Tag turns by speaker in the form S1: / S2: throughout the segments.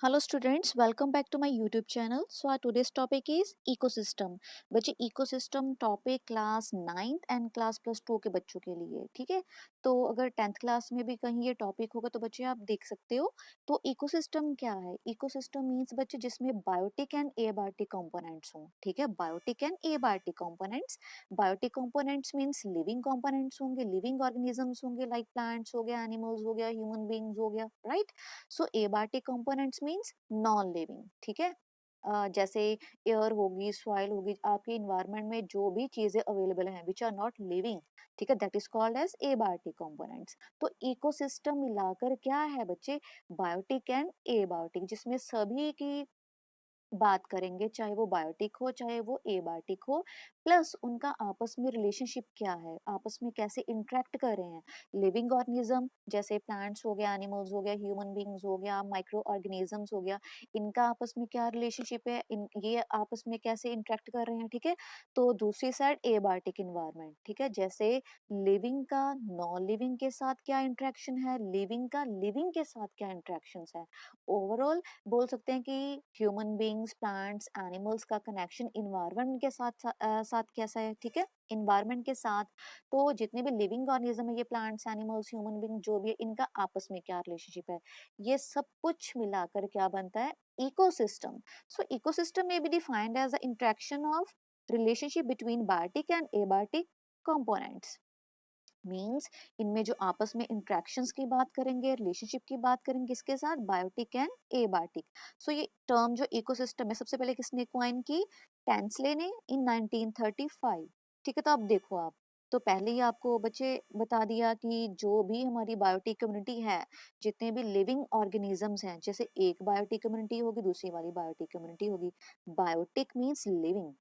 S1: Hello students, welcome back to my YouTube channel. So our today's topic is ecosystem. बच्चे ecosystem topic class 9th and class plus 2 के बच्चों के लिए, ठीक है। तो अगर 10th क्लास में भी कहीं ये टॉपिक होगा तो बच्चे आप देख सकते हो। तो इकोसिस्टम क्या है? इकोसिस्टम मीन्स बच्चे जिसमें बायोटिक एंड एबायोटिक कंपोनेंट्स हों, ठीक है। Biotic and abiotic components. Biotic components means living components होंगे, लिविंग ऑर्गेनिजम्स होंगे, लाइक प्लांट्स हो गया, एनिमल्स हो गया, ह्यूमन बींग्स हो गया, right. So abiotic components means non living, ठीक है। जैसे एयर होगी, सॉइल होगी, आपके इन्वायरमेंट में जो भी चीजें अवेलेबल हैं विच आर नॉट लिविंग, ठीक है, that is called as abiotic components. तो इकोसिस्टम मिलाकर क्या है बच्चे? बायोटिक एंड एबायोटिक, जिसमें सभी की बात करेंगे, चाहे वो बायोटिक हो चाहे वो एबायोटिक हो, प्लस उनका आपस में रिलेशनशिप क्या है, आपस में कैसे इंटरेक्ट कर रहे हैं। लिविंग ऑर्गेनिज्म जैसे प्लांट्स हो गया, एनिमल्स हो गया, ह्यूमन बींग्स हो गया, माइक्रो ऑर्गेनिजम्स हो गया, इनका आपस में क्या रिलेशनशिप है, ये आपस में कैसे इंटरेक्ट कर रहे हैं, ठीक है। तो दूसरी साइड एबायोटिक इन्वायरमेंट, ठीक है, जैसे लिविंग का नॉन लिविंग के साथ क्या इंटरेक्शन है, लिविंग का लिविंग के साथ क्या इंटरेक्शन है। ओवरऑल बोल सकते हैं कि ह्यूमन बींग्स, प्लांट्स, एनिमल्स का कनेक्शन इन्वायरमेंट के साथ कैसा है, ठीक है, इन्वायरमेंट के साथ। तो जितने भी लिविंग ऑर्गेनिज्म है, ये प्लांट्स, एनिमल्स, ह्यूमन बींग जो भी है, इनका आपस में क्या रिलेशनशिप है, ये सब कुछ मिलाकर क्या बनता है? Ecosystem. So ecosystem may be defined as the interaction of relationship between biotic and abiotic components. Means इनमें जो आपस में इंट्रैक्शंस की बात करेंगे, रिलेशनशिप की बात करेंगे, किसके साथ? Biotic and abiotic. सो ये टर्म जो इकोसिस्टम है, सबसे पहले किसने क्वाइन की? टेंसले ने इन 1935, ठीक है। तो अब देखो आप, तो पहले ही आपको बच्चे बता दिया कि जो भी हमारी बायोटिक कम्युनिटी है, जितने भी लिविंग ऑर्गेनिजम्स हैं, जैसे एक बायोटिक कम्युनिटी होगी, दूसरी वाली बायोटिक कम्युनिटी होगी। बायोटिक मीन्स लिविंग,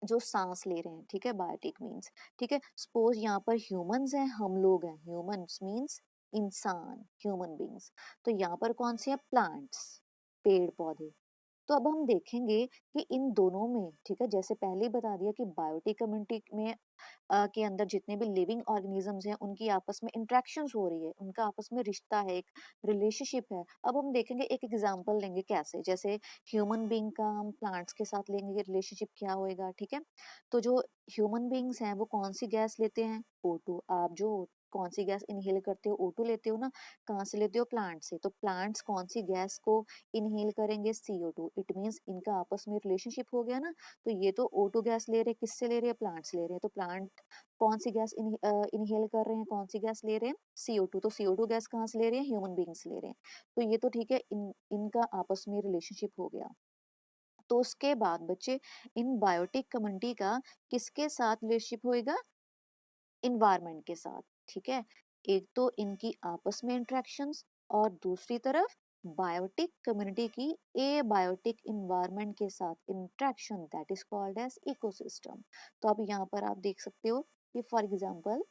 S1: जो सांस ले रहे हैं, ठीक है, बायोटिक मीन्स, ठीक है। सपोज यहाँ पर ह्यूमंस हैं, हम लोग हैं, ह्यूमंस मीन्स इंसान, ह्यूमन बींग्स। तो यहाँ पर कौन से हैं? प्लांट्स, पेड़ पौधे। तो अब हम देखेंगे कि इन दोनों में, ठीक है, जैसे पहले ही बता दिया कि बायोटिक कम्युनिटी में के अंदर जितने भी लिविंग ऑर्गेनिजम्स हैं, उनकी आपस में इंट्रैक्शंस हो रही है, उनका आपस में रिश्ता है, एक रिलेशनशिप है। अब हम देखेंगे, एक एग्जांपल लेंगे कैसे, जैसे ह्यूमन बीइंग का हम प्लांट्स के साथ लेंगे, रिलेशनशिप क्या होएगा, ठीक है। तो जो ह्यूमन बीइंग्स हैं वो कौन सी गैस लेते हैं? O2। आप जो कौन सी गैस इनहेल करते हो? O2 लेते हो ना। कहाँ से लेते हो? प्लांट से। तो प्लांट्स कौन सी गैस को इनहेल करेंगे? CO2। इट मीन्स इनका आपस में रिलेशनशिप हो गया ना। तो ये तो O2 गैस ले रहे, किससे ले रहे हैं? प्लांट्स ले रहे हैं। तो प्लांट कौन सी गैस इनहेल कर रहे हैं, कौन सी गैस ले रहे हैं? CO2। तो CO2 गैस कहाँ से ले रहे हैं? ह्यूमन बींग्स ले रहे हैं। तो ये तो ठीक है, इनका आपस में रिलेशनशिप हो गया। तो उसके बाद बच्चे, इन बायोटिक कम्युनिटी का किसके साथ रिलेशनशिप होएगा? इन्वायरमेंट के साथ, ठीक है। एक तो इनकी आपस में इंट्रैक्शंस, और दूसरी तरफ बायोटिक कम्युनिटी की एबायोटिक इन्वायरमेंट के साथ interaction, that is called as ecosystem. तो अब यहाँ पर आप देख सकते हो कि फॉर एग्जांपल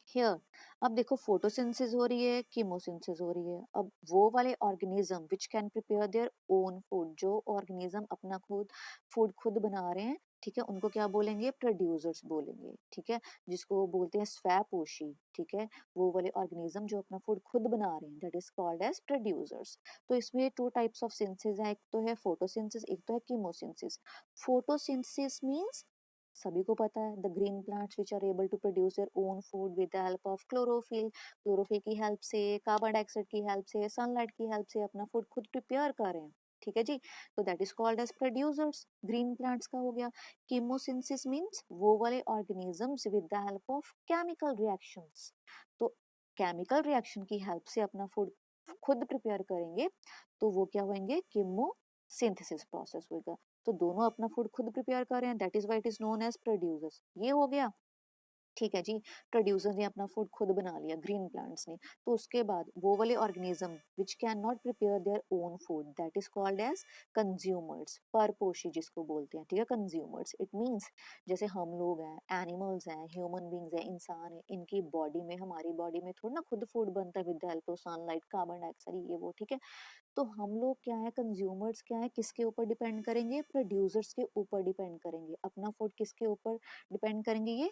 S1: हियर, अब देखो फोटोसिंथेसिस हो रही है, कीमोसिंथेसिस हो रही है। अब वो वाले organism which can prepare their own food, जो ऑर्गेनिज्म अपना खुद फूड खुद बना रहे हैं, ठीक है, उनको क्या बोलेंगे? प्रोड्यूसर्स बोलेंगे, ठीक है, जिसको बोलते हैं स्वपोषी, ठीक है। वो वाले ऑर्गेनिज्म जो अपना फूड खुद बना रहे हैं, that is called as producers. तो इसमें टू टाइप्स ऑफ सिंथेसिस है, एक तो है फोटोसिंथेसिस, एक तो है कीमोसिंथेसिस। फोटोसिंथेसिस मींस सभी को पता है, the green plants which are able to produce their own food with the help of chlorophyll. Chlorophyll की हेल्प से, कार्बन डाइऑक्साइड की हेल्प से, सनलाइट की हेल्प से अपना फूड खुद प्रिपेयर कर रहे हैं, ठीक है जी। तो that is called as producers, green plants का हो गया। कीमोसिंथेसिस मींस वो वाले organisms with the help of chemical reactions. तो केमिकल रिएक्शन की हेल्प से अपना फूड खुद प्रिपेयर करेंगे, तो वो क्या होंगे? कीमोसिंथेसिस प्रोसेस होगा। तो दोनों अपना फूड खुद प्रिपेयर कर रहे हैं, that is why it is known as producers. ये हो गया, ठीक है जी। प्रोड्यूसर ने अपना फूड खुद बना लिया, ग्रीन प्लांट्स ने। तो उसके बाद वो वाले organism which can not prepare their own food, that is called as consumers, परपोषी जिसको बोलते हैं, ठीक है, कंज्यूमर्स। इट मीन्स जैसे हम लोग हैं, एनिमल्स हैं, ह्यूमन बींग्स हैं, इंसान है, इनकी बॉडी में, हमारी बॉडी में थोड़ा ना खुद फूड बनता है with the help of sunlight, carbon dioxide, ये वो, ठीक है। तो हम लोग क्या है? कंज्यूमर्स क्या है? किसके ऊपर डिपेंड करेंगे? प्रोड्यूसर्स के ऊपर डिपेंड करेंगे। अपना फूड किसके ऊपर डिपेंड करेंगे? ये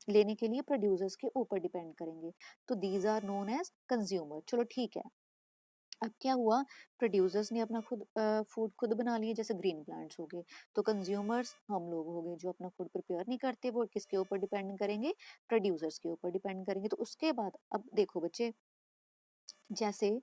S1: लेने के लिए प्रोड्यूसर्स के ऊपर डिपेंड करेंगे। तो these are known as consumer. चलो ठीक है, अब क्या हुआ, प्रोड्यूसर्स ने अपना खुद फूड खुद बना लिए, जैसे ग्रीन प्लांट्स हो गए, तो कंज्यूमर्स हम लोग हो गए जो अपना फूड प्रिपेयर नहीं करते, वो किसके ऊपर डिपेंड करेंगे, प्रोड्यूसर्स के ऊपर डिपेंड करेंगे। तो उसके बाद अब देखो बच्चे, जैसे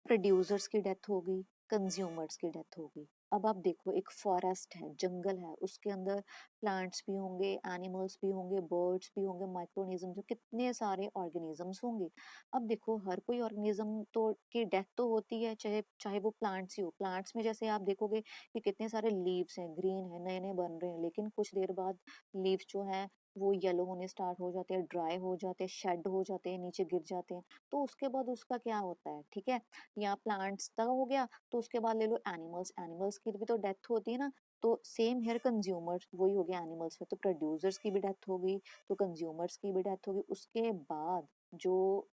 S1: प्रोड्यूसर्स की डेथ हो गई, कंज्यूमर्स की डेथ हो गई। अब आप देखो, एक फॉरेस्ट है, जंगल है, उसके अंदर प्लांट्स भी होंगे, एनिमल्स भी होंगे, बर्ड्स भी होंगे, माइक्रोनिज्म, जो कितने सारे ऑर्गेनिजम्स होंगे। अब देखो, हर कोई ऑर्गेनिज्म तो की डेथ तो होती है, चाहे चाहे वो प्लांट्स ही हो। प्लांट्स में जैसे आप देखोगे कि कितने सारे लीव्स हैं, ग्रीन है, नए नए बन रहे हैं, लेकिन कुछ देर बाद लीव्स जो है वो येलो होने स्टार्ट हो जाते हैं, ड्राई हो जाते हैं, शेड हो जाते हैं, नीचे गिर जाते हैं। तो उसके बाद उसका क्या होता है, ठीक है, या प्लांट्स का हो गया, तो उसके बाद ले लो एनिमल्स, एनिमल्स की भी तो डेथ होती है ना। तो सेम हेयर, कंज्यूमर्स वही हो गया एनिमल्स में, तो प्रोड्यूसर्स की भी डेथ हो गई, तो कंज्यूमर्स की भी डेथ होगी। उसके बाद जो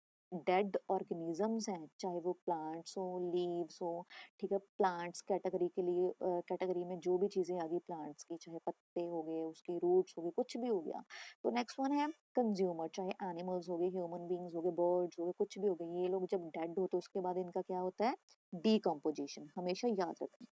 S1: डेड ऑर्गेनिजम्स हैं, चाहे वो प्लांट्स हो, लीव्स हो, ठीक है, प्लांट्स कैटेगरी के लिए कैटेगरी में जो भी चीजें आ गई प्लांट्स की, चाहे पत्ते हो गए, उसकी रूट्स हो गई, कुछ भी हो गया। तो नेक्स्ट वन है कंज्यूमर, चाहे एनिमल्स हो गए, ह्यूमन बींग्स हो गए, बर्ड्स हो गए, कुछ भी हो गए। ये लोग जब डेड होते हैं उसके बाद इनका क्या होता है, डीकम्पोजिशन। हमेशा याद रखना,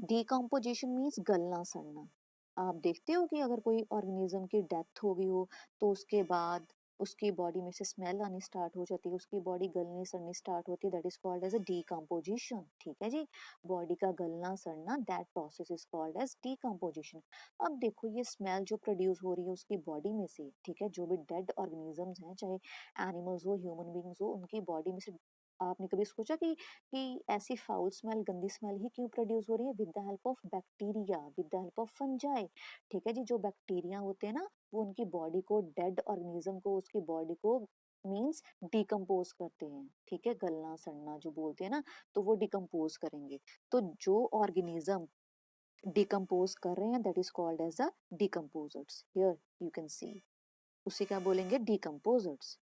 S1: डीकम्पोजिशन मीन्स गलना सड़ना। आप देखते हो कि अगर कोई ऑर्गेनिज्म की डेथ हो गई हो, तो उसके बाद उसकी बॉडी में से स्मेल आनी स्टार्ट हो जाती है, उसकी बॉडी गलनी सड़नी स्टार्ट होती है, that is called as a decomposition. ठीक है जी, बॉडी का गलना सड़ना, that process is called as decomposition. अब देखो, ये स्मेल जो प्रोड्यूस हो रही है उसकी बॉडी में से, ठीक है, जो भी डेड ऑर्गेनिजम्स हैं, चाहे एनिमल्स हो, ह्यूमन बींग्स हो, उनकी बॉडी में से आपने कभी सोचा कि ऐसी फाउल स्मेल, गंदी स्मेल ही क्यों प्रोड्यूस हो रही है, with the help of bacteria, with the help of fungi. ठीक है जी, जो बैक्टीरिया होते हैं ना, वो उनकी बॉडी को, डेड ऑर्गेनिज्म को, उसकी बॉडी को मीन्स डिकम्पोज करते हैं। ठीक है, गलना सड़ना जो बोलते हैं ना, तो वो डिकम्पोज करेंगे। तो जो ऑर्गेनिज्म डिकम्पोज कर रहे हैं, that is called as a decomposers. Here you can see, उसे क्या बोलेंगे, डिकम्पोजर्स।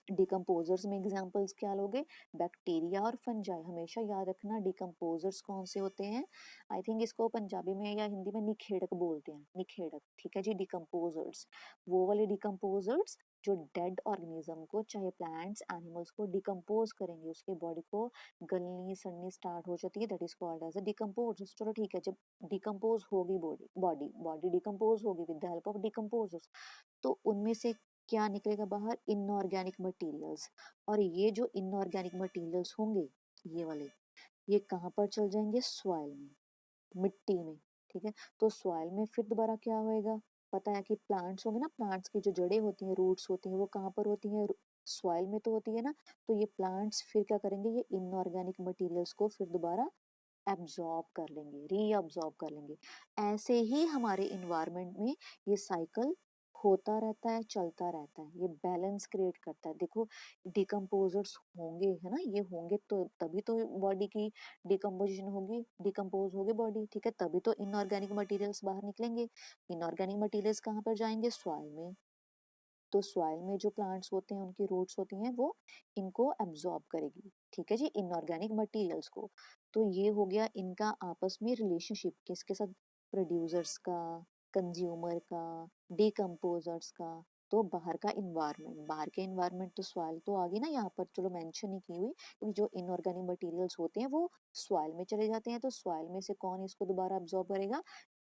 S1: डिकम्पोजर्स में एग्जांपल्स क्या लोगे, बैक्टीरिया और फंजाई। हमेशा याद रखना डिकम्पोजर्स कौन से होते हैं, आई थिंक इसको पंजाबी में या हिंदी में निखेड़क बोलते हैं, निखेड़क। ठीक है जी, डिकम्पोजर्स, वो वाले डिकम्पोजर्स जो डेड ऑर्गेनिज्म को, चाहे प्लांट्स, एनिमल्स को डिकम्पोज करेंगे, उसके बॉडी को गलनी सड़नी स्टार्ट हो जाती है, that is called as a decomposers. चलो ठीक है, जब डिकम्पोज होगी बॉडी बॉडी बॉडी डिकम्पोज होगी with the help of decomposers, तो उनमें से क्या निकलेगा बाहर, इनऑर्गेनिक मटेरियल्स। और ये जो इनऑर्गेनिक मटेरियल्स होंगे, ये वाले, ये कहाँ पर चल जाएंगे, सॉइल में, मिट्टी में। ठीक है, तो सॉइल में फिर दोबारा क्या होएगा, पता है कि प्लांट्स होंगे ना, प्लांट्स की जो जड़ें होती हैं, रूट्स होती हैं, वो कहाँ पर होती हैं, सॉइल में तो होती है ना। तो ये प्लांट्स फिर क्या करेंगे, ये इनऑर्गेनिक मटेरियल्स को फिर दोबारा एब्जॉर्ब कर लेंगे, रीअब्जॉर्ब कर लेंगे। ऐसे ही हमारे इन्वायरमेंट में ये साइकिल होता रहता है, चलता रहता है, ये बैलेंस क्रिएट करता है। देखो, डिकम्पोजर्स होंगे, है ना, ये होंगे तो तभी तो बॉडी की डिकम्पोजिशन होगी, डिकम्पोज होगी बॉडी, ठीक है, तभी तो इनऑर्गेनिक मटेरियल्स बाहर निकलेंगे। इनऑर्गेनिक मटेरियल्स कहाँ पर जाएंगे, सॉइल में। तो सॉइल में जो प्लांट्स होते हैं, उनकी रूट्स होती हैं, वो इनको एब्जॉर्ब करेगी, ठीक है जी, इनऑर्गेनिक मटेरियल्स को। तो ये हो गया इनका आपस में रिलेशनशिप, किसके साथ, प्रोड्यूसर्स का, कंज्यूमर का, डिकम्पोजर्स का। तो बाहर का इन्वायरमेंट, बाहर के इन्वायरमेंट तो सॉइल तो आ गई ना यहाँ पर, चलो मेंशन ही की हुई, क्योंकि जो इनऑर्गेनिक मटेरियल्स होते हैं वो सॉइल में चले जाते हैं, तो सॉइल में से कौन इसको दोबारा एब्जॉर्ब करेगा,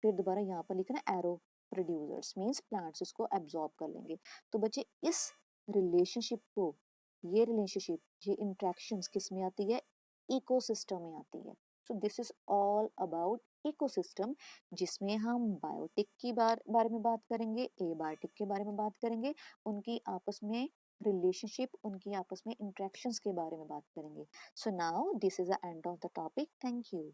S1: फिर दोबारा यहाँ पर लिखना एरो, प्रोड्यूसर्स मीन्स प्लांट्स इसको एब्जॉर्ब कर लेंगे। तो बच्चे, इस रिलेशनशिप को, ये रिलेशनशिप, ये इंट्रैक्शंस किस में आती है, इकोसिस्टम में आती है। So this is all about ecosystem, जिसमें हम बायोटिक की बारे में बात करेंगे, एबायोटिक के बारे में बात करेंगे, उनकी आपस में रिलेशनशिप, उनकी आपस में इंट्रैक्शंस के बारे में बात करेंगे। So now this is the end of the topic, thank you.